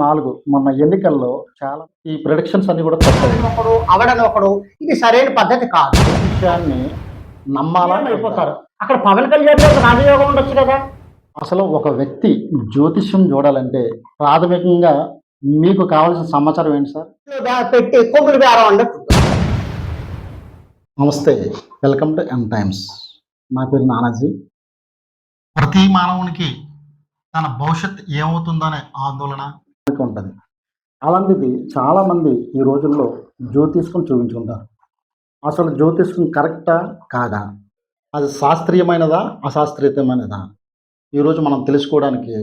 4 మొన్న ఎన్నికల్లో చాలా ఈ ప్రిడిక్షన్స్ అన్ని కూడా తప్పాయి. ఒకడు అవడని ఒకడు ఇది సరైన పద్ధతి కాదు. ఈ విషయాన్ని నమ్మాలా అయిపోతారు. అక్కడ పవన్ కళ్యాణ్ గారికి రాజయోగం ఉండొచ్చు కదా. అసలు ఒక వ్యక్తి జ్యోతిష్యం చూడాలంటే ప్రాథమికంగా మీకు కావాల్సిన సమాచారం ఏంటి సార్? పెట్టి కొమ్ములు బేరం అన్నట్టు. నమస్తే, వెల్కమ్ టు ఎన్ టైమ్స్. నా పేరు నానాజీ. ప్రతి మానవునికి తన భవిష్యత్ ఏమవుతుందనే ఆందోళన ఉంటుంది. అలాంటిది చాలామంది ఈ రోజుల్లో జ్యోతిష్కం చూపించుకుంటారు. అసలు జ్యోతిష్కం కరెక్టా కాదా, అది శాస్త్రీయమైనదా అశాస్త్రీయమైనదా, ఈరోజు మనం తెలుసుకోవడానికి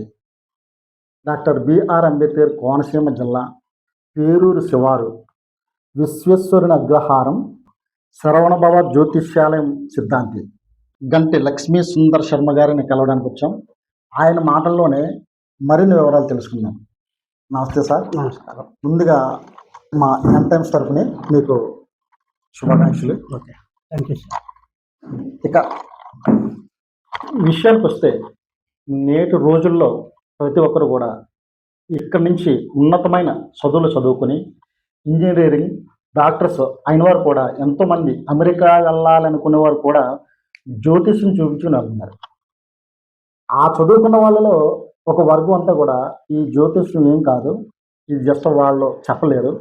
డాక్టర్ బిఆర్ అంబేద్కర్ కోనసీమ జిల్లా పేరూరు శివారు విశ్వేశ్వరుని అగ్రహారం శరవణభవ జ్యోతిష్యాలయం సిద్ధాంతి గంటి లక్ష్మీ సుందర్ శర్మ గారిని కలవడానికి వచ్చాం. ఆయన మాటల్లోనే మరిన్ని వివరాలు తెలుసుకుందాం. నమస్తే సార్. నమస్కారం. ముందుగా మా ఎన్ టైమ్స్ తరఫున మీకు శుభాకాంక్షలు. Okay, thank you sir. ఇక విషయానికి వస్తే నేటి రోజుల్లో ప్రతి ఒక్కరు కూడా ఇక్కడి నుంచి ఉన్నతమైన చదువులు చదువుకొని ఇంజనీరింగ్ డాక్టర్స్ అయిన వారు కూడా ఎంతోమంది అమెరికా వెళ్ళాలనుకునేవారు కూడా జ్యోతిష్యం చూపించుకుని వెళ్తున్నారు. ఆ చదువుకున్న వాళ్ళలో ఒక వర్గం అంతా కూడా ఈ జ్యోతిష్యం ఏం కాదు, ఇది జస్ట్ వాళ్ళు చెప్పలేరు.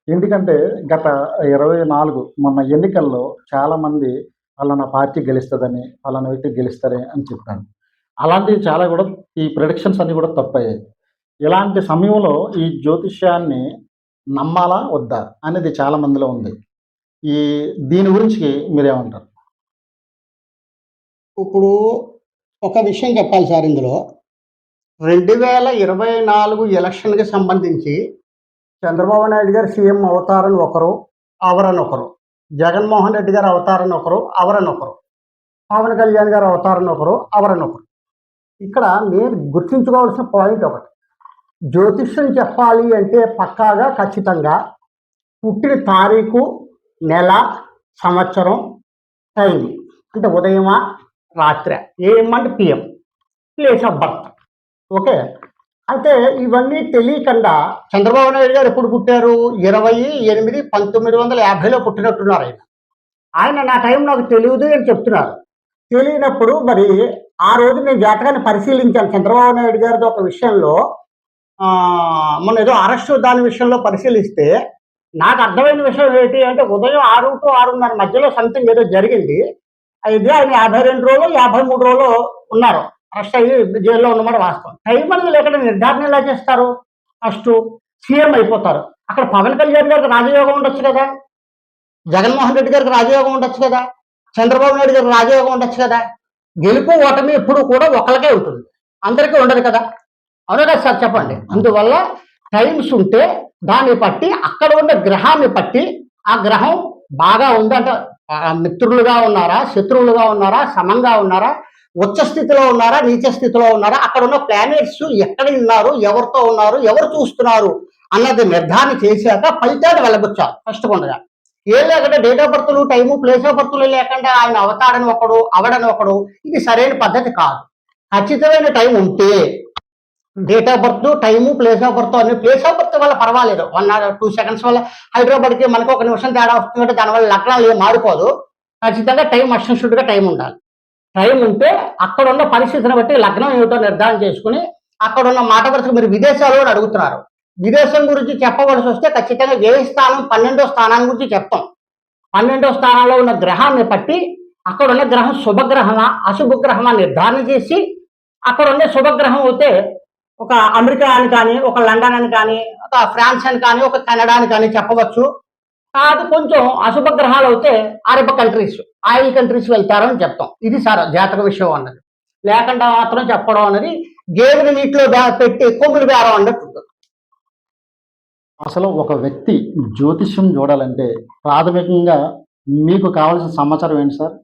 ఎందుకంటే గత 24 మొన్న ఎన్నికల్లో చాలామంది వాళ్ళ పార్టీ గెలుస్తుందని, వాళ్ళ వ్యక్తి గెలుస్తారని అని చెప్పారు. అలాంటివి చాలా కూడా ఈ ప్రిడిక్షన్స్ అన్నీ కూడా తప్పయ్యాయి. ఇలాంటి సమయంలో ఈ జ్యోతిష్యాన్ని నమ్మాలా వద్దా అనేది చాలా మందిలో ఉంది. దీని గురించి మీరేమంటారు? ఇప్పుడు ఒక విషయం చెప్పాలి సార్. ఇందులో 2024 ఎలక్షన్కి సంబంధించి చంద్రబాబు నాయుడు గారు సీఎం అవుతారని ఒకరు, అవరని ఒకరు, జగన్మోహన్ రెడ్డి గారు అవుతారని ఒకరు, అవరని ఒకరు, పవన్ కళ్యాణ్ గారు అవుతారని ఒకరు, అవరని ఒకరు. ఇక్కడ మీరు గుర్తుంచుకోవాల్సిన పాయింట్ ఒకటి, జ్యోతిష్యం చెప్పాలి అంటే పక్కాగా ఖచ్చితంగా పుట్టిన తారీఖు, నెల, సంవత్సరం, టైం, అంటే ఉదయమా రాత్రి, ఏఎం అంటే PM, place of birth. Okay, అయితే ఇవన్నీ తెలియకుండా చంద్రబాబు నాయుడు గారు ఎప్పుడు పుట్టారు? 28/8/1950లో పుట్టినట్టున్నారు. ఆయన నా టైం నాకు తెలియదు అని చెప్తున్నారు. తెలియనప్పుడు మరి ఆ రోజు నేను జాతకాన్ని పరిశీలించాను చంద్రబాబు నాయుడు గారిది ఒక విషయంలో. మొన్న ఏదో అరెస్టు దాని విషయంలో పరిశీలిస్తే నాకు అర్థమైన విషయం ఏంటి అంటే ఉదయం 6 to 6:30 మధ్యలో సంథింగ్ ఏదో జరిగింది. అయితే ఆయన 52 రోజులు 53 రోజులు ఉన్నారు, అరెస్ట్ అయ్యి జైల్లో ఉన్నమాట వాస్తవం. టైం అనేది లేకుండా నిర్ధారణ ఎలా చేస్తారు? ఫస్ట్ సీఎం అయిపోతారు. అక్కడ పవన్ కళ్యాణ్ గారికి రాజయోగం ఉండొచ్చు కదా, జగన్మోహన్ రెడ్డి గారికి రాజయోగం ఉండొచ్చు కదా, చంద్రబాబు నాయుడు గారికి రాజయోగం ఉండొచ్చు కదా. గెలుపు ఓటమి ఎప్పుడు కూడా ఒకరికే ఉంటుంది, అందరికీ ఉండదు కదా. అవునా కదా సార్, చెప్పండి. అందువల్ల టైమ్స్ ఉంటే దాన్ని బట్టి అక్కడ ఉన్న గ్రహాన్ని బట్టి ఆ గ్రహం బాగా ఉందంటే మిత్రులుగా ఉన్నారా, శత్రువులుగా ఉన్నారా, సమంగా ఉన్నారా, ఉచ్చ స్థితిలో ఉన్నారా, నీచ స్థితిలో ఉన్నారా, అక్కడ ఉన్న ప్లానెట్స్ ఎక్కడ ఉన్నారు, ఎవరితో ఉన్నారు, ఎవరు చూస్తున్నారు అన్నది నిర్ధారణ చేశాక ఫలితాన్ని వెళ్ళగొచ్చారు. ఫస్ట్ కొండగా ఏం లేకుండా డేట్ ఆఫ్ బర్త్లు, టైము, ప్లేస్ ఆఫ్ బర్త్లు లేకుండా ఆయన అవతారని ఒకడు, అవడని ఒకడు, ఇది సరైన పద్ధతి కాదు. ఖచ్చితమైన టైం ఉంటే date of birth, time, place of birth అన్ని, ప్లేస్ ఆఫ్ బర్త్ వల్ల పర్వాలేదు, 1 or 2 seconds వల్ల హైదరాబాద్కి మనకు 1 నిమిషం తేడా వస్తుందంటే దానివల్ల లగ్నాలు ఏం మారిపోదు. ఖచ్చితంగా టైం అస్టెన్షుడ్గా టైం ఉండాలి. టైం ఉంటే అక్కడ ఉన్న పరిస్థితిని బట్టి లగ్నం ఏమిటో నిర్ధారణ చేసుకుని అక్కడ ఉన్న మాట వరుసకు మీరు విదేశాలు అని అడుగుతున్నారు. విదేశం గురించి చెప్పవలసి వస్తే ఖచ్చితంగా వ్యయ స్థానం 12వ స్థానాన్ని గురించి చెప్తాం. 12వ స్థానంలో ఉన్న గ్రహాన్ని బట్టి అక్కడ ఉన్న గ్రహం శుభగ్రహమా అశుభగ్రహమా నిర్ధారణ చేసి అక్కడ ఉన్న శుభగ్రహం అయితే ఒక అమెరికా అని కానీ, ఒక లండన్ అని కానీ, ఒక ఫ్రాన్స్ అని కానీ, ఒక కెనడా అని కానీ చెప్పవచ్చు. కాదు కొంచెం అశుభ గ్రహాలు అయితే అరబ్ కంట్రీస్, ఆయిల్ కంట్రీస్ వెళ్తారని చెప్తాం. ఇది సార్ జాతక విషయం అన్నది. లేకుండా మాత్రం చెప్పడం అనేది గేదెని నీటిలో పెట్టి కొమ్ములు బేరం అన్నట్టు. అసలు ఒక వ్యక్తి జ్యోతిష్యం చూడాలంటే ప్రాథమికంగా మీకు కావాల్సిన సమాచారం ఏంటి సార్?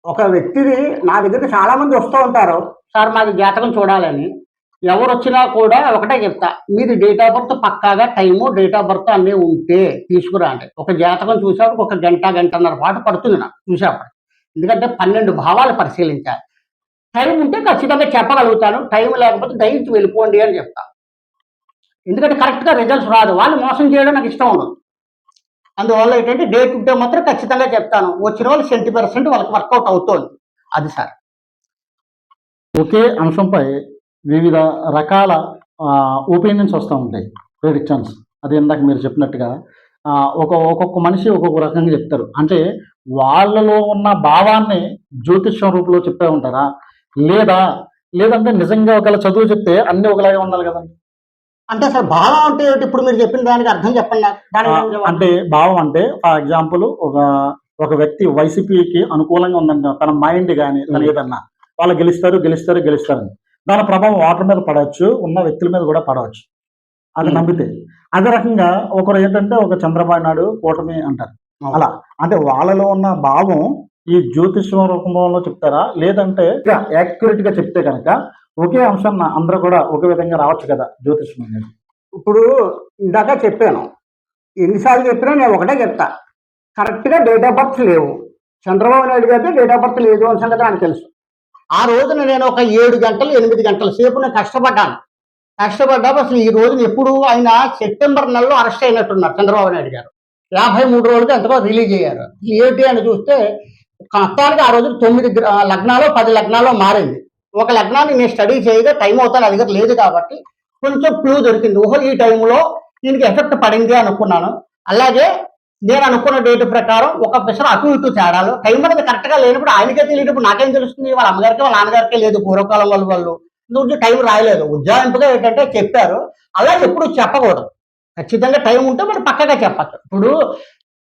ఒక వ్యక్తిది నా దగ్గరికి చాలా మంది వస్తూ ఉంటారు, సార్ మాది జాతకం చూడాలని. ఎవరు వచ్చినా కూడా ఒకటే చెప్తా, మీది డేట్ ఆఫ్ బర్త్ పక్కాగా టైము, డేట్ ఆఫ్ బర్త్ అన్నీ ఉంటే తీసుకురా అంటే. ఒక జాతకం చూసేప్పుడు 1 గంట, గంటన్నర పాటు పడుతుంది నాకు చూసేప్పుడు. ఎందుకంటే 12 భావాలు పరిశీలించాలి. టైం ఉంటే ఖచ్చితంగా చెప్పగలుగుతాను, టైం లేకపోతే దయచేసి వెళ్ళిపోండి అని చెప్తా. ఎందుకంటే కరెక్ట్గా రిజల్ట్స్ రాదు, వాళ్ళు మోసం చేయడం నాకు ఇష్టం ఉండదు. అందువల్ల ఏంటంటే డే టు డే మాత్రం ఖచ్చితంగా చెప్తాను, వచ్చిన వాళ్ళు 70% వాళ్ళకి వర్కౌట్ అవుతుంది. అది సార్. ఒకే అంశంపై వివిధ రకాల ఒపీనియన్స్ వస్తూ ఉంటాయి, ప్రిడిక్షన్స్. అది ఇందాక మీరు చెప్పినట్టుగా ఒక్కొక్క మనిషి ఒక్కొక్క రకంగా చెప్తారు. అంటే వాళ్ళలో ఉన్న భావాన్ని జ్యోతిష్యం రూపంలో చెప్తూ ఉంటారా, లేదంటే నిజంగా ఒకవేళ చదువు చెప్తే అన్ని ఒకలాగే ఉండాలి కదండి? అంటే సార్ భావం అంటే ఏంటి? ఇప్పుడు మీరు చెప్పిన దానికి అర్థం చెప్పండి నాకు. అంటే భావం అంటే ఫర్ ఎగ్జాంపుల్ ఒక వ్యక్తి వైసీపీకి అనుకూలంగా ఉందంట, తన మైండ్ కానీ తన ఏదన్నా వాళ్ళు గెలుస్తారని దాని ప్రభావం వాటర్ మీద పడవచ్చు, ఉన్న వ్యక్తుల మీద కూడా పడవచ్చు, అది నమ్మితే. అదే రకంగా ఒకరు ఏంటంటే ఒక చంద్రబాబు నాయుడు కూటమి అంటారు. అలా అంటే వాళ్ళలో ఉన్న భావం ఈ జ్యోతిష్యం రూపంలో చెప్తారా, లేదంటే యాక్యురేట్ గా చెప్తే కనుక ఒకే అంశం అందరూ కూడా ఒకే విధంగా రావచ్చు కదా జ్యోతిష్యం అనేది? ఇప్పుడు ఇందాక చెప్పాను, ఎన్నిసార్లు చెప్పినా నేను ఒకటే చెప్తా, కరెక్ట్గా డేట్ ఆఫ్ బర్త్ లేవు. చంద్రబాబు నాయుడు గారికి డేట్ ఆఫ్ బర్త్ లేదు అని సంగతి నాకు తెలుసు. ఆ రోజున నేను ఒక 7 గంటలు 8 గంటల సేపు నేను కష్టపడ్డా. అసలు ఈ రోజున ఎప్పుడు ఆయన సెప్టెంబర్ నెలలో అరెస్ట్ అయినట్టున్నారు చంద్రబాబు నాయుడు గారు. 53 రోజులకి ఎంతలో రిలీజ్ అయ్యారు. ఏంటి అని చూస్తే మొత్తానికి ఆ రోజు 9 లగ్నాలు 10 లగ్నాలు మారింది. ఒక లగ్నాన్ని నేను స్టడీ చేయగా టైం అవుతాను అది దగ్గర లేదు కాబట్టి కొంచెం క్లూ దొరికింది. ఓహో ఈ టైంలో దీనికి ఎఫెక్ట్ పడింది అనుకున్నాను. అలాగే నేను అనుకున్న డేట్ ప్రకారం ఒక పిసర అటు ఇటు తేడాలు, టైం అనేది కరెక్ట్గా లేనప్పుడు ఆయనకే తెలియనప్పుడు నాకేం తెలుస్తుంది? వాళ్ళ అమ్మగారికి వాళ్ళ నాన్నగారికే లేదు పూర్వకాలం వాళ్ళు నువ్వు టైం రాయలేదు. ఉజ్జాయింపుగా ఏంటంటే చెప్పారు, అలా ఎప్పుడు చెప్పకూడదు. ఖచ్చితంగా టైం ఉంటే మరి పక్కగా చెప్పచ్చు. ఇప్పుడు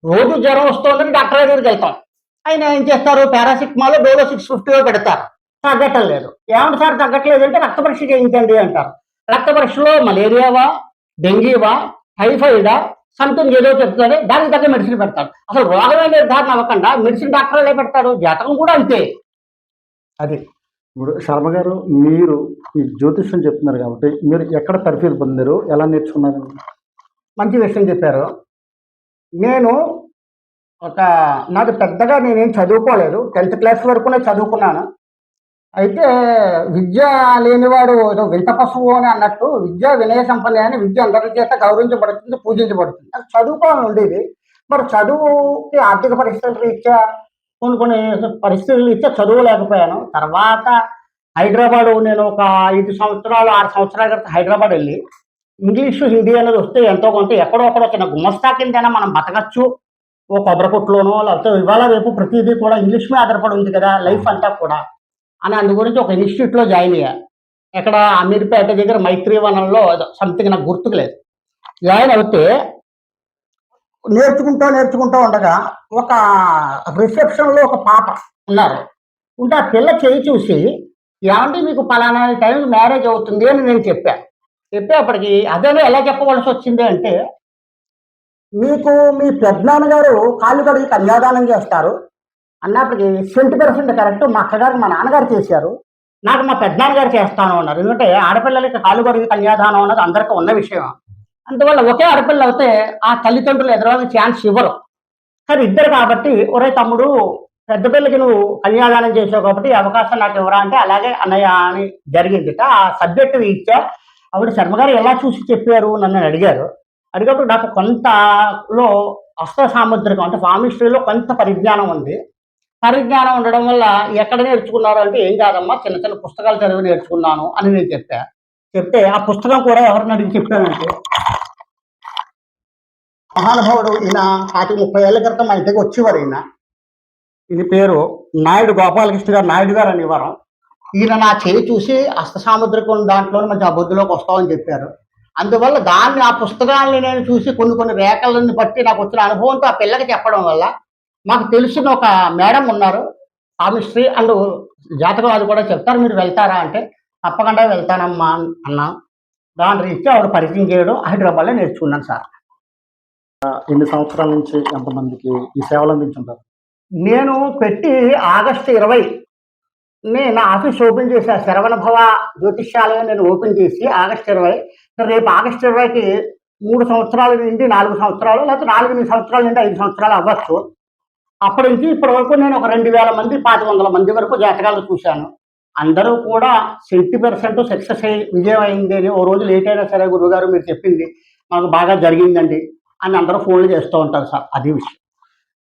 రోజు జ్వరం వస్తుందని డాక్టర్ దగ్గరికి వెళ్తాం, ఆయన ఏం చేస్తారు, పారాసిటమాల్ డోలో 650 పెడతారు, తగ్గటం లేదు. ఏమంటే సార్ తగ్గట్లేదు అంటే రక్త పరీక్ష చేయించండి అంటారు. రక్త పరీక్షలో మలేరియావా, డెంగీవా, టైఫాయిడా సంథింగ్ ఏదో చెప్తారు, దానికి తగ్గ మెడిసిన్ పెడతారు. అసలు రోగమే నిర్ధారణ అవ్వకుండా మెడిసిన్ డాక్టర్లే పెడతారు. జాతకం కూడా అంతే. అది ఇప్పుడు శర్మ గారు, మీరు ఈ జ్యోతిష్యం చెప్తున్నారు కాబట్టి మీరు ఎక్కడ తర్ఫీదు పొందారు, ఎలా నేర్చుకున్నారు? మంచి విషయం చెప్పారు. నేను నాకు పెద్దగా నేనేం చదువుకోలేదు, 10th క్లాస్ వరకునే చదువుకున్నాను. అయితే విద్య లేనివాడు ఏదో వింత పశువు అని అన్నట్టు, విద్య వినయ సంపన్న అని విద్య అందరి చేత గౌరవించబడుతుంది, పూజించబడుతుంది. అది చదువుకోవాలని ఉండేది. మరి చదువుకి ఆర్థిక పరిస్థితులు రీత్యా కొన్ని పరిస్థితులు ఇచ్చా చదువులేకపోయాను. తర్వాత హైదరాబాదు నేను ఒక 5 సంవత్సరాలు 6 సంవత్సరాల క్రితం హైదరాబాద్ వెళ్ళి ఇంగ్లీషు హిందీ అనేది వస్తే ఎంతో కొంత ఎక్కడో ఒకడో చిన్న గుమస్తా కిందైనా మనం బతకచ్చు. ఓ కొబ్బరి కొట్టులోనో లేకపోతే ఇవాళ రేపు ప్రతిదీ కూడా ఇంగ్లీష్ మీద ఆధారపడి ఉంది కదా లైఫ్ అంతా కూడా అని అందు గురించి ఒక ఇన్స్టిట్యూట్లో జాయిన్ అయ్యా. ఎక్కడ అమీర్పేట దగ్గర మైత్రీవనంలో సంథింగ్ నాకు గుర్తుకు లేదు. జాయిన్ అవుతే నేర్చుకుంటూ ఉండగా ఒక రిసెప్షన్లో ఒక పాప ఉన్నారు. ఉంటే ఆ పిల్ల చేయి చూసి, ఏమంటే మీకు పలానా టైంకి మ్యారేజ్ అవుతుంది అని నేను చెప్పేప్పటికి అదేనో ఎలా చెప్పవలసి వచ్చింది అంటే, మీకు మీ పెద్దనాన్నగారు కాళ్ళు కడిగి కన్యాదానం చేస్తారు అన్నప్పటికీ 20% కరెక్ట్. మా అక్కగారు మా నాన్నగారు చేశారు, నాకు మా పెద్దనాన్నగారు చేస్తాను అన్నారు. ఎందుకంటే ఆడపిల్లలకి కాళ్ళు కడిగి కన్యాదానం అన్నది అందరికీ ఉన్న విషయం. అందువల్ల ఒకే ఆడపిల్ల అయితే ఆ తల్లిదండ్రులు ఎదురవడానికి ఛాన్స్ ఇవ్వరు. కానీ ఇద్దరు కాబట్టి, ఒరే తమ్ముడు పెద్ద పిల్లకి నువ్వు కన్యాదానం చేసావు కాబట్టి ఈ అవకాశం నాకు ఇవ్వరా అంటే, అలాగే అన్నయ్య అని జరిగిందిట. ఆ సబ్జెక్టు ఇచ్చా. ఆవిడ శర్మగారు ఎలా చూసి చెప్పారు నన్ను అడిగేప్పుడు నాకు కొంతలో హస్త సాముద్రికం అంటే పామిస్ట్రీలో కొంత పరిజ్ఞానం ఉంది. పరిజ్ఞానం ఉండడం వల్ల ఎక్కడ నేర్చుకున్నారు అంటే, ఏం కాదమ్మా చిన్న చిన్న పుస్తకాలు చదివి నేర్చుకున్నాను అని నేను చెప్తే ఆ పుస్తకం కూడా ఎవరిని అడిగి చెప్పానంటే, మహానుభావుడు ఈయన 30 ఏళ్ల క్రితం మా ఇంటికి వచ్చేవారు. ఈయన పేరు నాయుడు గోపాలకృష్ణ గారు, నాయుడు గారు అనేవారు. ఈయన నా చేయి చూసి హస్త సాముద్రికం దాంట్లోనే మంచి అబుద్ధిలోకి వస్తామని చెప్పారు. అందువల్ల దాన్ని ఆ పుస్తకాలని నేను చూసి కొన్ని రేఖలను బట్టి నాకు వచ్చిన అనుభవంతో ఆ పిల్లకి చెప్పడం వల్ల మాకు తెలిసిన ఒక మేడం ఉన్నారు, పామిస్ట్రీ అండ్ జాతకం అది కూడా చెప్తారు, మీరు వెళ్తారా అంటే తప్పకుండా వెళ్తానమ్మా అన్నా. దాని రీత్యా ఆవిడ పరిచయం చేయడం హైదరాబాద్లో నేర్చుకున్నాను సార్. ఎన్ని సంవత్సరాల నుంచి ఎంతమందికి ఈ సేవలు అందించుంటారు? నేను పెట్టి ఆగస్టు 20 నా ఆఫీస్ ఓపెన్ చేశా. శరవణ భవ జ్యోతిష్యాలయం నేను ఓపెన్ చేసి ఆగస్టు 20. రేపు ఆగస్టు 20కి 3 సంవత్సరాల నుండి 4 సంవత్సరాలు, లేకపోతే 4 సంవత్సరాల నుండి 5 సంవత్సరాలు అవ్వచ్చు. అప్పటి నుంచి ఇప్పటి వరకు నేను ఒక 2000 మంది 500 మంది వరకు జాతకాలు చూశాను. అందరూ కూడా 70% సక్సెస్ అయ్యి విజయం అయింది అని ఓ రోజు లేట్ అయినా సరే గురువుగారు మీరు చెప్పింది మాకు బాగా జరిగిందండి అని అందరూ ఫోన్లు చేస్తూ ఉంటారు సార్. అది విషయం.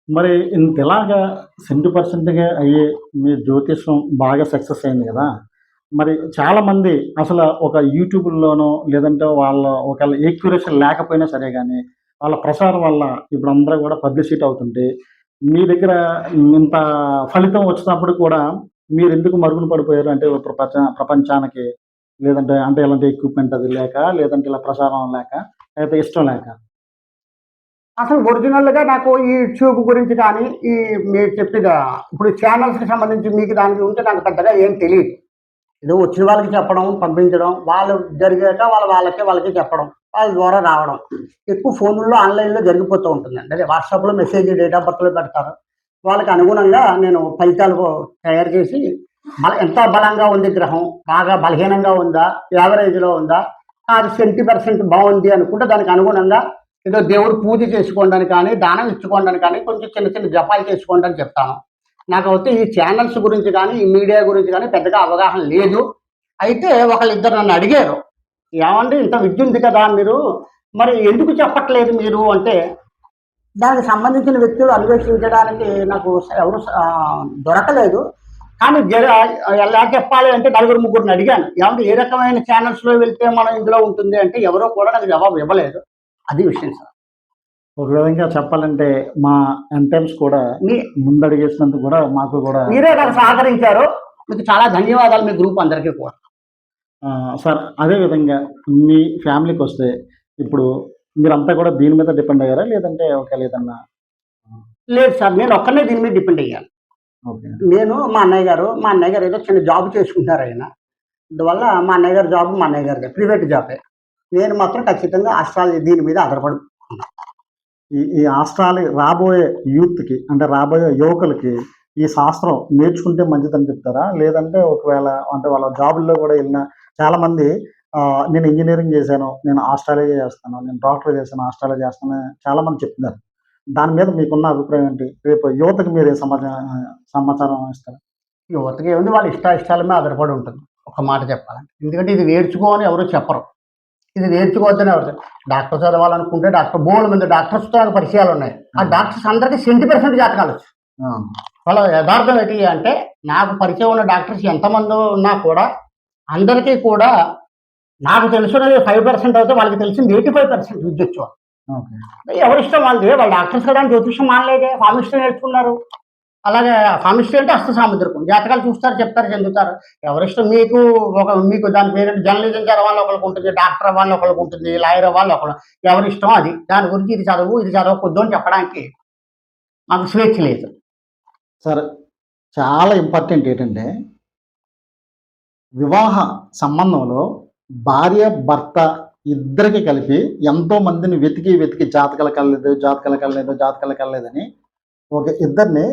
మరి ఇంతలాగా 70%గా అయ్యే మీ జ్యోతిష్యం బాగా సక్సెస్ అయింది కదా! మరి చాలామంది అసలు ఒక యూట్యూబుల్లోనో లేదంటే వాళ్ళ ఒకవేళ ఏక్యురేషన్ లేకపోయినా సరే గానీ, వాళ్ళ ప్రసారం వల్ల ఇప్పుడు అందరూ కూడా పబ్లిసిటీ అవుతుంటే, మీ దగ్గర ఇంత ఫలితం వచ్చినప్పుడు కూడా మీరెందుకు మరుగున పడిపోయారు? అంటే ప్రపంచానికి లేదంటే అంటే ఎలాంటి ఎక్విప్‌మెంట్ అది లేక, లేదంటే ఇలా ప్రసారం లేక, లేకపోతే ఇష్టం లేక? అసలు ఒరిజినల్‌గా నాకు ఈ యూట్యూబ్ గురించి కానీ, ఈ మీరు చెప్పిన ఇప్పుడు ఛానల్స్‌కి సంబంధించి మీకు దాని గురించి నాకు పెద్దగా ఏం తెలీదు. ఏదో వచ్చిన వాళ్ళకి చెప్పడం, పంపించడం, వాళ్ళు జరిగాక వాళ్ళకే చెప్పడం, వాళ్ళ ద్వారా రావడం. ఎక్కువ ఫోనుల్లో, ఆన్‌లైన్‌లో జరిగిపోతూ ఉంటుందండి. అదే వాట్సాప్‌లో మెసేజ్ డేట్ ఆఫ్ బర్త్‌లు పెడతారు. వాళ్ళకి అనుగుణంగా నేను ఫలితాలు తయారు చేసి ఎంత బలంగా ఉంది గ్రహం, బాగా బలహీనంగా ఉందా, యావరేజ్‌లో ఉందా, అది 70% బావుంది అనుకుంటే దానికి అనుగుణంగా ఏదో దేవుడు పూజ చేసుకోండని కానీ, దానం ఇచ్చుకోండని కానీ, కొంచెం చిన్న చిన్న జపాలు చేసుకోండి అని చెప్తాను. నాకైతే ఈ ఛానల్స్ గురించి కానీ, ఈ మీడియా గురించి కానీ పెద్దగా అవగాహన లేదు. అయితే ఒకళ్ళిద్దరు నన్ను అడిగారు. "ఏవండీ ఇంత విద్య ఉంది కదా మీరు, మరి ఎందుకు చెప్పట్లేదు మీరు" అంటే, దానికి సంబంధించిన వ్యక్తులు అన్వేషించడానికి నాకు ఎవరు దొరకలేదు. కానీ ఎలా చెప్పాలి అంటే నలుగురు, ముగ్గురిని అడిగాను. ఏవండీ ఏ రకమైన ఛానల్స్‌లో వెళ్తే మనం ఇందులో ఉంటుంది అంటే ఎవరు కూడా నాకు జవాబు ఇవ్వలేదు. అది విషయం సార్. ఒక విధంగా చెప్పాలంటే మా ఎంటైమ్స్ కూడా మీ ముందడుగేసినందుకు కూడా మాకు కూడా మీరే నాకు సహకరించారు. మీకు చాలా ధన్యవాదాలు మీ గ్రూప్ అందరికీ కూడా. సార్ అదే విధంగా మీ ఫ్యామిలీకొస్తే ఇప్పుడు మీరంతా కూడా దీని మీద డిపెండ్ అయ్యారా? లేదంటే ఒకవేళ ఏదన్నా లేదు సార్. నేను ఒక్కడినే దీని మీద డిపెండ్ అయ్యాను. ఓకే. నేను మా అన్నయ్య గారు ఏదో చిన్న జాబ్ చేసుకుంటారాయన. అందువల్ల మా అన్నయ్య గారి జాబ్ మా అన్నయ్య గారిదే. ప్రైవేట్ జాబే. నేను మాత్రం ఖచ్చితంగా ఆస్ట్రాలజీ దీని మీద ఆధారపడి ఈ ఆస్ట్రాలజీ రాబోయే యూత్‌కి అంటే రాబోయే యువకులకి ఈ శాస్త్రం నేర్చుకుంటే మంచిదని చెప్తారా? లేదంటే ఒకవేళ అంటే వాళ్ళ జాబుల్లో కూడా ఎళ్ళిన చాలామంది నేను ఇంజినీరింగ్ చేశాను, నేను ఆస్ట్రాలజీ చేస్తాను, నేను డాక్టర్ చేశాను, ఆస్ట్రాలజీ చేస్తాను అని చాలామంది చెప్తున్నారు. దాని మీద మీకున్న అభిప్రాయం ఏంటి? రేపు యువతకి మీరు ఏ సమాచారం ఇస్తారు? యువతకి ఏముంది వాళ్ళ ఇష్టాయిష్టాల మీద ఆధారపడి ఉంటుంది. ఒక మాట చెప్పాలంటే. ఎందుకంటే ఇది నేర్చుకో అని ఎవరు చెప్పరు. ఇది నేర్చుకోవద్దని ఎవరు డాక్టర్ చదవాలనుకుంటే బోలెడుమంది డాక్టర్స్‌తో నాకు పరిచయాలున్నాయి. ఆ డాక్టర్స్ అందరికి 70% జాతకాలొచ్చు. ఆ! వాళ్ళ యదార్థం ఏంటి అంటే, నాకు పరిచయం ఉన్న డాక్టర్స్ ఎంతమంది ఉన్నా కూడా, అందరికీ కూడా నాకు తెలిసినది 5% అయితే వాళ్ళకి తెలిసింది 85% విద్యొచ్చు. ఓకే. ఎవరిష్టం వాళ్ళది. వాళ్ళు డాక్టర్స్ కదా అని జ్యోతిష్యం మానలేదే. ఫార్మసిస్ట్‌ని నేర్చుకున్నారు. అలాగే ఫార్మసిస్ట్రీ అంటే హస్త సాముద్రికం. జాతకాలు చూస్తారు, చెప్తారు, చెందుతారు. ఎవరిష్టం మీకు దాని పేరేంటి జర్నలిజం చదవాలని ఒకళ్ళకుంటుంది, డాక్టర్ అవ్వాలని ఒకళ్ళకుంటుంది, లాయర్ అవ్వాలని ఒకళ్ళు. ఎవరిష్టం అది. దాని గురించి ఇది చదవకొద్దు అని చెప్పడానికి మాకు స్వేచ్ఛ లేదు. సరే. చాలా ఇంపార్టెంట్ ఏంటంటే, వివాహ సంబంధంలో భార్య, భర్త ఇద్దరికి కలిపి ఎంతో మందిని వెతికి జాతకాలు కలలేదని ఒక ఇద్దరిని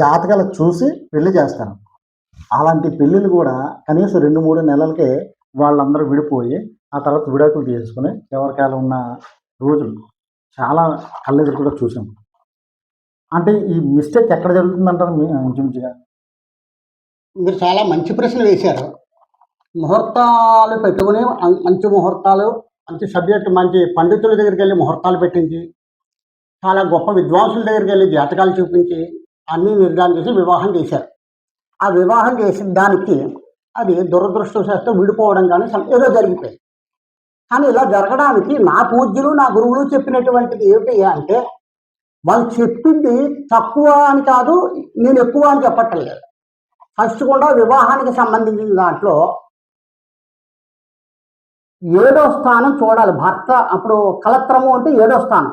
జాతకాలు చూసి పెళ్లి చేస్తారు. అలాంటి పెళ్ళిళ్ళు కూడా కనీసం 2, 3 నెలలకే వాళ్ళందరూ విడిపోయి, ఆ తర్వాత విడాకులు తీసుకొని ఎవరికాళ్ళు ఉన్న రోజులు చాలా కళ్ళెదురు కూడా చూసాం. అంటే ఈ మిస్టేక్ ఎక్కడ జరుగుతుందంటారు ఇంచుమించుగా? మీరు చాలా మంచి ప్రశ్న వేశారు. ముహూర్తాలు పెట్టుకుని మంచి ముహూర్తాలు, మంచి సబ్జెక్ట్, మంచి పండితుల దగ్గరికెళ్ళి ముహూర్తాలు పెట్టించి, చాలా గొప్ప విద్వాంసుల దగ్గరికెళ్ళి జాతకాలు చూపించి, అన్నీ నిర్ధారణ చేసి వివాహం చేశారు. ఆ వివాహం చేసిన దానికి అది దురదృష్టవశాత్తు విడిపోవడం కానీ ఏదో జరిగిపోయింది. కానీ ఇలా జరగడానికి నా పూజ్యులు, నా గురువులు చెప్పినటువంటిది ఏమిటి అంటే, వాళ్ళు చెప్పింది తక్కువ అని కాదు, నేను ఎక్కువ అని చెప్పట్లేదు. ఫస్ట్ కూడా వివాహానికి సంబంధించిన దాంట్లో 7వ స్థానం చూడాలి. భర్త అప్పుడు కలత్రము అంటే 7వ స్థానం.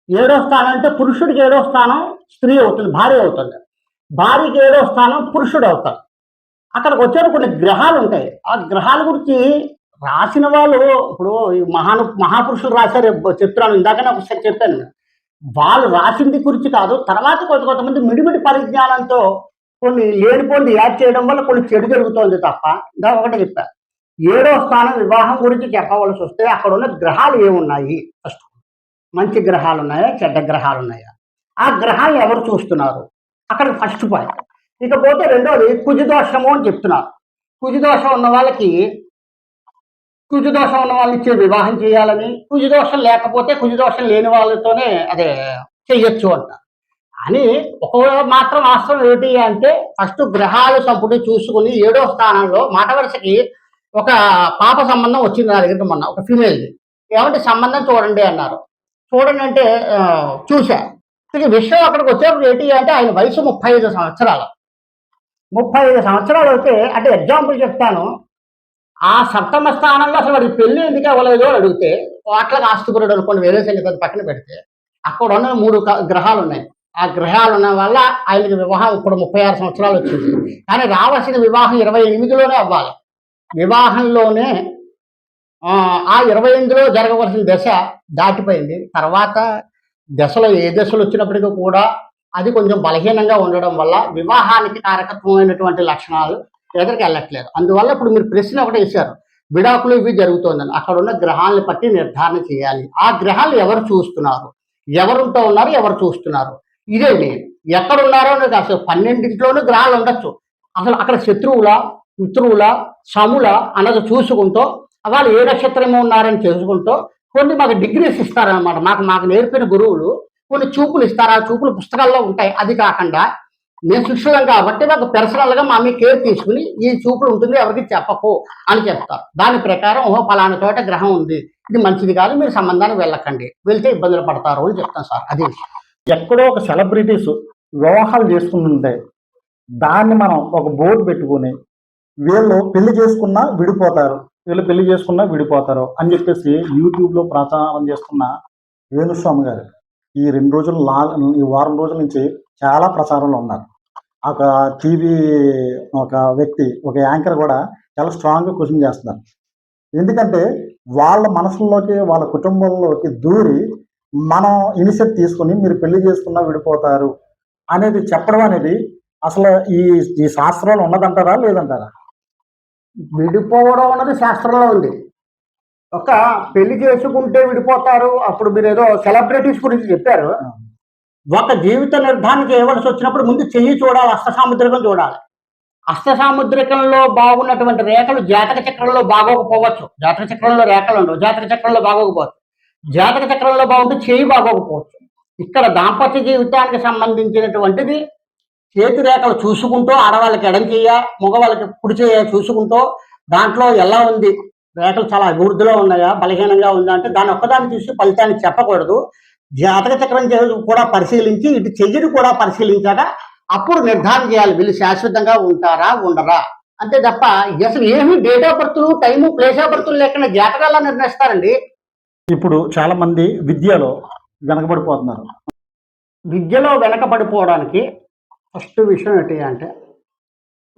7వ స్థానం అంటే పురుషుడికి 7వ స్థానం స్త్రీ అవుతుంది, భార్య అవుతుంది. భార్యకి 7వ స్థానం పురుషుడు అవుతాడు. అక్కడికి వచ్చేది కొన్ని గ్రహాలు ఉంటాయి. ఆ గ్రహాల గురించి రాసిన వాళ్ళు ఇప్పుడు ఈ మహాపురుషులు రాశారు. చెప్తున్నాను, ఇందాకనే ఒకసారి చెప్పాను. వాళ్ళు రాసింది గురించి కాదు, తర్వాత కొంతమంది మిడిమిడి పరిజ్ఞానంతో కొన్ని లేనిపోనిది యాడ్ చేయడం వల్ల కొన్ని చెడు జరుగుతోంది తప్ప. ఇందాక ఒకటే చెప్పా, 7వ స్థానం వివాహం గురించి చెప్పవలసి వస్తే అక్కడ ఉన్న గ్రహాలు ఏమున్నాయి, ఫస్ట్ మంచి గ్రహాలు ఉన్నాయా, చెడ్డ గ్రహాలు ఉన్నాయా, ఆ గ్రహాలు ఎవరు చూస్తున్నారు, అక్కడ ఫస్ట్ పాయింట్. ఇకపోతే రెండోది కుజదోషము అని చెప్తున్నారు. కుజదోషం ఉన్న వాళ్ళకి కుజదోషం ఉన్న వాళ్ళని ఇచ్చి వివాహం చేయాలని, కుజదోషం లేకపోతే కుజదోషం లేని వాళ్ళతోనే అదే చెయ్యొచ్చు అంట. అని ఒక మాత్రం వాస్తవం ఏమిటి అంటే ఫస్ట్ గ్రహాలు సంపుటి చూసుకుని 7వ స్థానంలో మాట వరుసకి ఒక పాప సంబంధం వచ్చింది నా దగ్గరికి మొన్న, ఒక ఫీమేల్ది. ఏమంటే సంబంధం చూడండి అన్నారు. చూడండి అంటే చూసా. ఇక విషయం అక్కడికి వచ్చేప్పుడు ఏంటి అంటే ఆయన వయసు 35 సంవత్సరాలు. 35 సంవత్సరాలు అయితే అంటే ఎగ్జాంపుల్ చెప్తాను. ఆ సప్తమ స్థానంలో అసలు వాడికి పెళ్లి ఎందుకు అవ్వలేదు అని అడిగితే, కోట్లకు ఆస్తిపరుడు అనుకోండి, వేరే సంగతి పక్కన పెడితే, అక్కడ ఉన్న 3 గ్రహాలు ఉన్నాయి. ఆ గ్రహాలు ఉన్న వల్ల ఆయనకి వివాహం ఇప్పుడు 36 సంవత్సరాలు వచ్చింది. కానీ రావాల్సిన వివాహం 28లోనే అవ్వాలి. వివాహంలోనే ఆ 28లో జరగవలసిన దశ దాటిపోయింది. తర్వాత దశలో ఏ దశలు వచ్చినప్పటికీ కూడా అది కొంచెం బలహీనంగా ఉండడం వల్ల వివాహానికి కారకత్వమైనటువంటి లక్షణాలు ఎదురుకి వెళ్ళట్లేదు. అందువల్ల ఇప్పుడు మీరు ప్రశ్న ఒకటి వేశారు, విడాకులు ఇవి జరుగుతోందని. అక్కడ ఉన్న గ్రహాలను బట్టి నిర్ధారణ చేయాలి. ఆ గ్రహాలు ఎవరు చూస్తున్నారు, ఎవరుంటూ ఉన్నారు, ఎవరు చూస్తున్నారు, ఇదే నేను ఎక్కడున్నారో నాకు అసలు 12 గ్రహాలు ఉండొచ్చు. అసలు అక్కడ శత్రువుల, మిత్రువుల, సముల అన్నది చూసుకుంటూ వాళ్ళు ఏ నక్షత్రమో ఉన్నారని తెలుసుకుంటూ కొన్ని మాకు డిగ్రీస్ ఇస్తారనమాట. మాకు నేర్పిన గురువులు కొన్ని చూపులు ఇస్తారు. ఆ చూపులు పుస్తకాల్లో ఉంటాయి. అది కాకుండా మేము శిష్యులం కాబట్టి మాకు పర్సనల్గా మా మీ కేర్ తీసుకుని ఈ చూపులు ఉంటుంది ఎవరికి చెప్పకు అని చెప్తారు. దాని ప్రకారం ఫలానా చోట గ్రహం ఉంది, ఇది మంచిది కాదు, మీరు సంబంధానికి వెళ్ళకండి, వెళ్తే ఇబ్బందులు పడతారు అని చెప్తాను సార్. అది ఎక్కడో ఒక సెలబ్రిటీస్ వివాహాలు చేసుకుంటుంటే దాన్ని మనం ఒక బోర్డు పెట్టుకుని వీళ్ళు పెళ్లి చేసుకున్నా విడిపోతారు, వీళ్ళు పెళ్లి చేసుకున్నా విడిపోతారు అని చెప్పేసి యూట్యూబ్లో ప్రచారం చేస్తున్న వేణుస్వామి గారు ఈ 2 రోజులు ఈ వారం రోజుల నుంచి చాలా ప్రచారంలో ఉన్నారు. ఒక టీవీ ఒక వ్యక్తి, ఒక యాంకర్ కూడా చాలా స్ట్రాంగ్గా క్వశ్చన్ చేస్తున్నారు. ఎందుకంటే వాళ్ళ మనసుల్లోకి, వాళ్ళ కుటుంబంలోకి దూరి మనం ఇనిషియేట్ తీసుకుని మీరు పెళ్లి చేసుకున్నా విడిపోతారు అనేది చెప్పడం అనేది అసలు ఈ శాస్త్రంలో ఉన్నదంటారా లేదంటారా? విడిపోవడం అన్నది శాస్త్రంలో ఉంది. ఒక పెళ్లి చేసుకుంటే విడిపోతారు. అప్పుడు మీరు ఏదో సెలబ్రిటీస్ గురించి చెప్పారు. ఒక జీవిత నిర్ధారణ చేయవలసి వచ్చినప్పుడు ముందు చెయ్యి చూడాలి, హస్త సాముద్రికం చూడాలి. హస్త సాముద్రికంలో బాగున్నటువంటి రేఖలు జాతక చక్రంలో బాగోకపోవచ్చు. జాతక చక్రంలో రేఖలు ఉండవు, జాతక చక్రంలో బాగోకపోవచ్చు. జాతక చక్రంలో బాగుంటే చెయ్యి బాగోకపోవచ్చు. ఇక్కడ దాంపత్య జీవితానికి సంబంధించినటువంటిది చేతి రేఖలు చూసుకుంటూ ఆడవాళ్ళకి ఎడం చెయ్య, మగవాళ్ళకి కుడి చెయ్య చూసుకుంటూ దాంట్లో ఎలా ఉంది, రేఖలు చాలా అభివృద్ధిలో ఉన్నాయా, బలహీనంగా ఉందా అంటే దాన్ని ఒక్కదాన్ని చూసి ఫలితాన్ని చెప్పకూడదు. జాతక చక్రం కూడా పరిశీలించి ఇటు చెయ్యిని కూడా పరిశీలించాక అప్పుడు నిర్ధారణ చేయాలి వీళ్ళు శాశ్వతంగా ఉంటారా ఉండరా అంతే తప్ప అసలు ఏమి డేట్ ఆఫ్ బర్త్లు, టైము, ప్లేస్ ఆఫ్ బర్త్లు లేకుండా జాతకాలను నిర్ణయిస్తారండి. ఇప్పుడు చాలా మంది విద్యలో వెనకబడిపోతున్నారు. విద్యలో వెనకబడిపోవడానికి ఫస్ట్ విషయం ఏంటి అంటే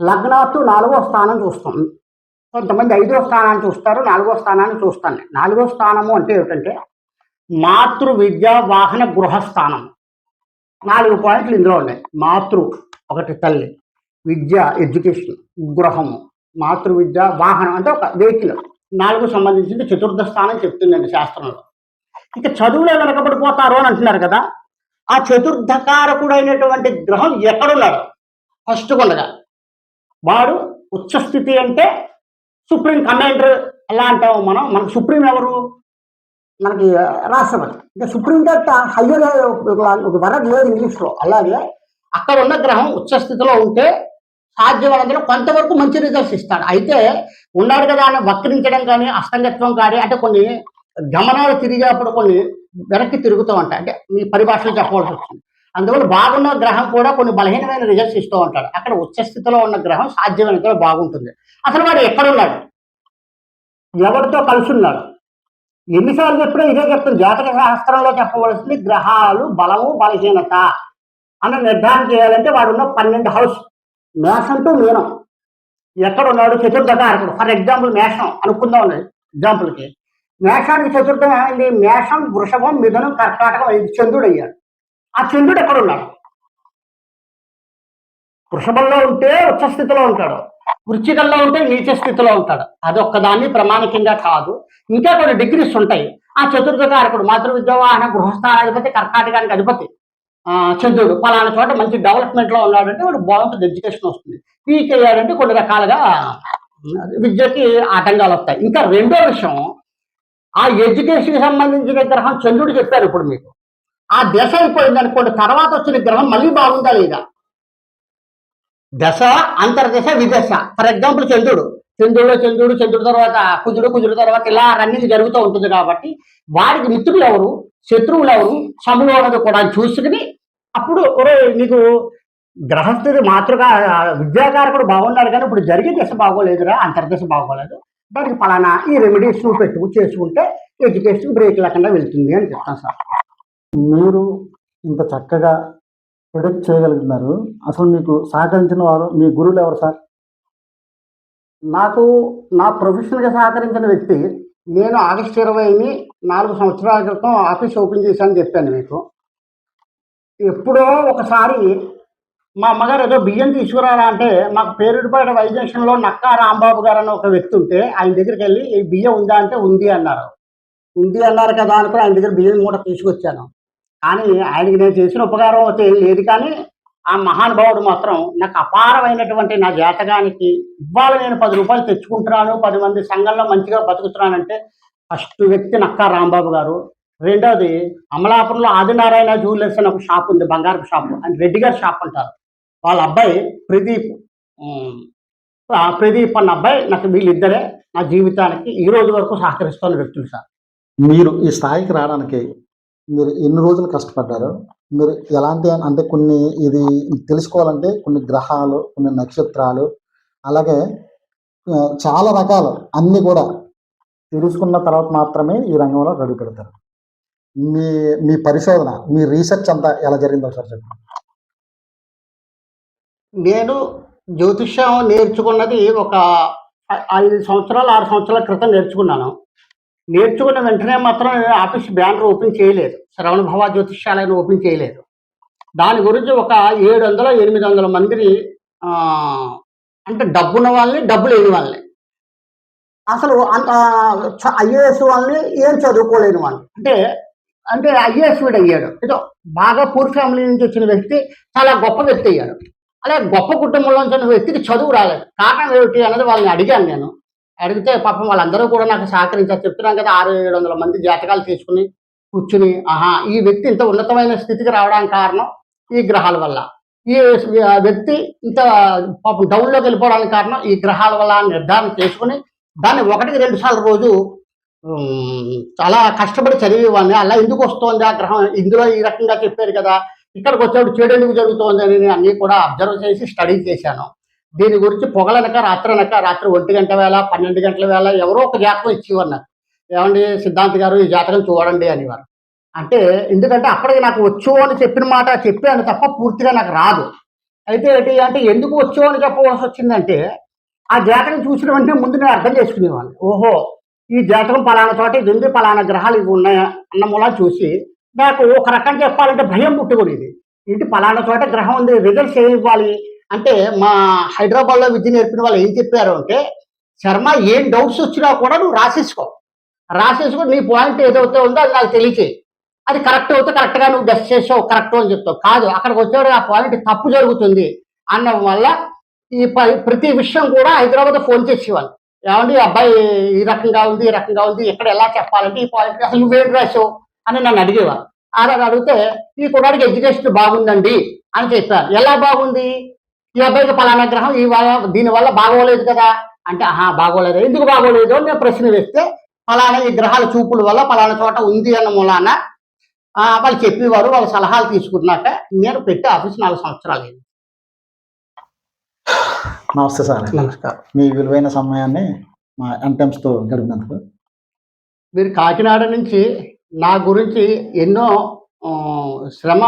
లగ్నాత్తు 4వ స్థానం చూస్తాం. కొంతమంది 5వ స్థానాన్ని చూస్తారు, 4వ స్థానాన్ని చూస్తాను. 4వ స్థానము అంటే ఏమిటంటే మాతృ విద్య, వాహన, గృహస్థానం. 4 పాయింట్లు ఇందులో ఉన్నాయి. మాతృ ఒకటి తల్లి, విద్య ఎడ్యుకేషన్, గృహము, మాతృ విద్య, వాహనం అంటే ఒక వెహికల్. 4 సంబంధించింది 4వ స్థానం చెప్తుందండి శాస్త్రంలో. ఇక చదువులో వెనకబడిపోతారు అని అంటున్నారు కదా, ఆ 4వ కారకుడైనటువంటి గ్రహం ఎక్కడున్నాడు ఫస్ట్ కొండగా వాడు ఉచ్చస్థితి అంటే సుప్రీం కమాండర్ ఎలా అంటాము మనం. మనకు సుప్రీం ఎవరు, మనకి రాష్ట్రపతి. ఇంకా సుప్రీం కంటే హయ్యర్ ఒక వరడ్ లేదు ఇంగ్లీష్లో. అలాగే అక్కడ ఉన్న గ్రహం ఉచ్చస్థితిలో ఉంటే సాధ్యమైనందులో కొంతవరకు మంచి రిజల్ట్స్ ఇస్తాడు. అయితే ఉన్నాడు కదా అని వక్రించడం కానీ, అస్తంగత్వం కానీ, అంటే కొన్ని గమనాలు తిరిగేప్పుడు కొన్ని వెనక్కి తిరుగుతూ ఉంటాయి. అంటే మీ పరిభాషలో చెప్పవలసి వచ్చింది. అందువల్ల బాగున్న గ్రహం కూడా కొన్ని బలహీనమైన రిజల్ట్స్ ఇస్తూ ఉంటాడు. అక్కడ ఉచ్చస్థితిలో ఉన్న గ్రహం సాధ్యమైనంతలో బాగుంటుంది. అసలు వాడు ఎక్కడున్నాడు, ఎవరితో కలిసి ఉన్నాడు, ఎన్నిసార్లు చెప్పినా ఇదే చెప్తుంది. జాతక శాస్త్రంలో చెప్పవలసింది గ్రహాలు బలము, బలహీనత అన్న నిర్ధారణ చేయాలంటే వాడున్న 12 హౌస్, మేషం టు మీనం ఎక్కడున్నాడు, 4వ కారకుడు. ఫర్ ఎగ్జాంపుల్ మేషం అనుకుందాం ఉన్నది ఎగ్జాంపుల్కి. మేషానికి 4వ అయింది. మేషం, వృషభం, మిథునం, కర్కాటకం 5 చంద్రుడు అయ్యాడు. ఆ చంద్రుడు ఎక్కడున్నాడు, వృషభంలో ఉంటే ఉచ్చ స్థితిలో ఉంటాడు, వృశ్చికంలో ఉంటే నీచ స్థితిలో ఉంటాడు. అదొక్కదాన్ని ప్రమాణికంగా కాదు, ఇంకా కొన్ని డిగ్రీస్ ఉంటాయి. ఆ 4వ కారకుడు మాతృ విద్యవాహన గృహస్థానాధిపతి, కర్కాటకానికి అధిపతి చంద్రుడు పలానా చోట మంచి డెవలప్మెంట్లో ఉన్నాడంటే వాడు బాగుంటుంది, ఎడ్యుకేషన్ వస్తుంది. వీక్ అయ్యాడంటే కొన్ని రకాలుగా విద్యకి ఆటంకాలు వస్తాయి. ఇంకా రెండో విషయం, ఆ ఎడ్యుకేషన్‌కి సంబంధించిన గ్రహం చంద్రుడు చెప్పారు ఇప్పుడు మీకు. ఆ దశ అయిపోయిందనుకోండి, తర్వాత వచ్చిన గ్రహం మళ్ళీ బాగుందా లేదా? దశ, అంతర్దశ, విదశ. ఫర్ ఎగ్జాంపుల్ చంద్రుడు. చంద్రుడి తర్వాత కుజుడు తర్వాత ఇలా రన్నింగ్ జరుగుతూ ఉంటుంది కాబట్టి, వాడికి మిత్రులు ఎవరు, శత్రువులు ఎవరు, సములు అన్నది కూడా చూసుకుని, అప్పుడు ఒరేయ్ నీకు గ్రహస్థితి మాతృగా విద్యాకారకుడు బాగున్నాడు కానీ ఇప్పుడు జరిగే దశ బాగోలేదురా, అంతర్దశ బాగోలేదు. దానికి పలానా ఈ రెమెడీస్ చేసుకుంటే ఎడ్యుకేషన్ బ్రేక్ లేకుండా వెళ్తుంది అని చెప్తాను సార్. మీరు ఇంత చక్కగా ప్రొడక్ట్ చేయగలుగుతున్నారు. అసలు మీకు సహకరించిన వారు మీ గురువులు ఎవరు సార్? నాకు నా ప్రొఫెషనల్‌గా సహకరించిన వ్యక్తి, నేను ఆగస్టు 20ని 4 సంవత్సరాల క్రితం ఆఫీస్ ఓపెన్ చేశానని చెప్పాను మీకు. ఎప్పుడో ఒకసారి మా అమ్మగారు ఏదో బియ్యం తీసుకురారా అంటే, మాకు పేరుడిపేట వై జంక్షన్‌లో నక్కా రాంబాబు గారని ఒక వ్యక్తి ఉంటే, ఆయన దగ్గరికెళ్ళి "ఈ బియ్యం ఉందా?" అంటే, "ఉంది" అన్నారు. ఉంది అన్నారు కదా అనుకుని ఆయన దగ్గర బియ్యం మూట తీసుకొచ్చాను. కానీ ఆయనకి నేను చేసిన ఉపకారం అయితే ఏం లేదు కానీ, ఆ మహానుభావుడు మాత్రం నాకు అపారమైనటువంటి నా జాతకానికి ఇవాళ నేను రూ. 10 తెచ్చుకుంటున్నాను, 10 మంది సంఘంలో మంచిగా బతుకుతున్నానంటే ఫస్ట్ వ్యక్తి నక్కా రాంబాబు గారు. రెండోది అమలాపురంలో ఆదినారాయణ జ్యువెలర్స్ అని ఒక షాప్ ఉంది, బంగారపు షాపు. ఆయన రెడ్డి గారి షాప్ అంటారు. వాళ్ళ అబ్బాయి ప్రదీప్. హ్మ్. ప్రదీప్ అన్న అబ్బాయి నాకు వీళ్ళిద్దరే నా జీవితానికి ఈ రోజు వరకు సహకరిస్తున్న వ్యక్తులు సార్. మీరు ఈ స్థాయికి రావడానికి మీరు ఎన్ని రోజులు కష్టపడ్డారు? మీరు ఎలాంటి అంటే కొన్ని ఇది తెలుసుకోవాలంటే కొన్ని గ్రహాలు, కొన్ని నక్షత్రాలు, అలాగే చాలా రకాలు అన్నీ కూడా తెలుసుకున్న తర్వాత మాత్రమే ఈ రంగంలో అడుగు పెడతారు. మీ మీ పరిశోధన, మీ రీసెర్చ్ అంతా ఎలా జరిగిందో ఒకసారి చెప్పండి. నేను జ్యోతిష్యం నేర్చుకున్నది ఒక 5 సంవత్సరాలు, 6 సంవత్సరాల క్రితం నేర్చుకున్నాను. నేర్చుకున్న వెంటనే మాత్రం నేను ఆఫీస్ బ్యానర్ ఓపెన్ చేయలేదు. శ్రవణ భవ జ్యోతిష్యాలయాన్ని ఓపెన్ చేయలేదు. దాని గురించి ఒక 700, 800 మందిని అంటే డబ్బున్న వాళ్ళని, డబ్బు లేని వాళ్ళని, అసలు అంత ఐఏఎస్ వాళ్ళని, ఏం చదువుకోలేని వాళ్ళని, అంటే అంటే ఐఏఎస్ వీడయ్యాడు. ఏదో బాగా పూర్ ఫ్యామిలీ నుంచి వచ్చిన వ్యక్తి చాలా గొప్ప వ్యక్తి అయ్యాడు. అలాగే గొప్ప కుటుంబంలో ఉన్న వ్యక్తికి చదువు రాలేదు. కారణం ఏమిటి అన్నది వాళ్ళని అడిగాను నేను. అడిగితే పాపం వాళ్ళందరూ కూడా నాకు సహకరించారు. చెప్తున్నాను కదా, 600-700 మంది జాతకాలు తీసుకుని కూర్చుని, ఆహా ఈ వ్యక్తి ఇంత ఉన్నతమైన స్థితికి రావడానికి కారణం ఈ గ్రహాల వల్ల, ఈ వ్యక్తి ఇంత పాపం డౌన్లోకి వెళ్ళిపోవడానికి కారణం ఈ గ్రహాల వల్ల నిర్ధారణ చేసుకుని, దాన్ని 1-2 సార్లు రోజు చాలా కష్టపడి చదివేవాడిని. అలా ఎందుకు వస్తోంది ఆ గ్రహం, ఇందులో ఈ రకంగా చెప్పారు కదా, ఇక్కడికి వచ్చేప్పుడు చెడు ఎందుకు జరుగుతోంది అని అన్నీ కూడా అబ్జర్వ్ చేసి స్టడీ చేశాను. దీని గురించి పొగలనక రాత్రి 1 గంట వేళ, 12 గంటల వేళ ఎవరో ఒక జాతకం ఇచ్చేవారు నాకు. ఏమండి సిద్ధాంత్ గారు ఈ జాతకం చూడండి అనేవారు. అంటే ఎందుకంటే అప్పటికి నాకు వచ్చు అని చెప్పిన మాట చెప్పాను తప్ప పూర్తిగా నాకు రాదు. అయితే ఏంటి అంటే ఎందుకు వచ్చు అని చెప్పవలసి వచ్చిందంటే, ఆ జాతకం చూసిన వెంటనే ముందు నేను అర్థం చేసుకునేవాడిని. ఓహో ఈ జాతకం పలానా చోట ఇది ఉంది, పలానా గ్రహాలు ఇవి ఉన్నాయా అన్న మూలా చూసి నాకు ఒక రకం చెప్పాలంటే భయం పుట్టుకునేది. ఏంటి పలానా చోట గ్రహం ఉంది, రిజల్ట్స్ ఏమి ఇవ్వాలి అంటే, మా హైదరాబాద్లో విద్య నేర్పిన వాళ్ళు ఏం చెప్పారు అంటే, శర్మ ఏం డౌట్స్ వచ్చినా కూడా నువ్వు రాసేసుకొని నీ పాయింట్ ఏదైతే ఉందో అది నాకు తెలియచేయి. అది కరెక్ట్ అవుతే కరెక్ట్గా నువ్వు గెస్ చేసావు, కరెక్ట్ అని చెప్తావు. కాదు అక్కడికి వచ్చేవాడు ఆ పాయింట్ తప్పు జరుగుతుంది అన్న వల్ల ఈ ప్రతి విషయం కూడా హైదరాబాద్ ఫోన్ చేసేవాళ్ళు. ఏమండి అబ్బాయి ఈ రకంగా ఉంది, ఈ రకంగా ఉంది, ఎక్కడ ఎలా చెప్పాలంటే ఈ పాయింట్ అసలు నువ్వేం రాసావు అని నన్ను అడిగేవారు. అలా అడిగితే ఈ కుర్రాడికి ఎడ్యుకేషన్ బాగుందండి అని చెప్పారు. ఎలా బాగుంది, ఈ అబ్బాయికి పలానా గ్రహం దీనివల్ల బాగోలేదు కదా అంటే, ఆహా బాగోలేదు, ఎందుకు బాగోలేదు అని నేను ప్రశ్న వేస్తే, పలానా ఈ గ్రహాల చూపుల వల్ల పలానా చోట ఉంది అన్న మూలాన వాళ్ళు చెప్పేవారు. వాళ్ళ సలహాలు తీసుకున్నాక నేను పెట్టి ఆఫీస్ 4 సంవత్సరాలు అయింది. నమస్తే సార్. నమస్కారం. మీ విలువైన సమయాన్ని మా ఎంటెమ్స్తో గడిపినందుకు. మీరు కాకినాడ నుంచి నా గురించి ఎన్నో శ్రమ,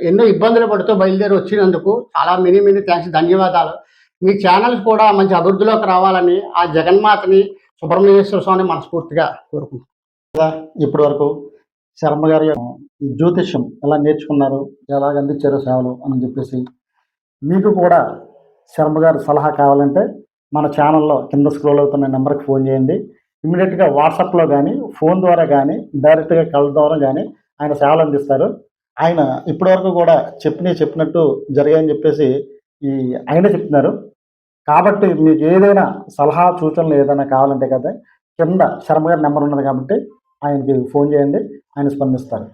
ఎన్నో ఇబ్బందులు పడుతూ బయలుదేరి వచ్చినందుకు చాలా మెనీ థ్యాంక్స్, ధన్యవాదాలు. మీ ఛానల్స్ కూడా మంచి అభివృద్ధిలోకి రావాలని ఆ జగన్మాతని, సుబ్రహ్మణ్యేశ్వర స్వామిని మనస్ఫూర్తిగా కోరుకుంటున్నాను. ఇప్పటి వరకు శర్మ గారి ఈ జ్యోతిష్యం ఎలా నేర్చుకున్నారు, ఎలాగ అందించారు సేవలు అని చెప్పేసి, మీకు కూడా శర్మ గారి సలహా కావాలంటే మన ఛానల్లో కింద స్క్రోల్ అవుతున్న నెంబర్కి ఫోన్ చేయండి. ఇమీడియట్గా వాట్సాప్లో కానీ, ఫోన్ ద్వారా కానీ, డైరెక్ట్గా కళ్ళ ద్వారా కానీ ఆయన సేవలు అందిస్తారు. ఆయన ఇప్పటివరకు కూడా చెప్పినట్టు జరిగాయని చెప్పేసి ఆయనే చెప్తున్నారు. కాబట్టి మీకు ఏదైనా సలహా సూచనలు ఏదైనా కావాలంటే కదా కింద శర్మ గారి నెంబర్ ఉన్నది కాబట్టి ఆయనకి ఫోన్ చేయండి, ఆయన స్పందిస్తారు.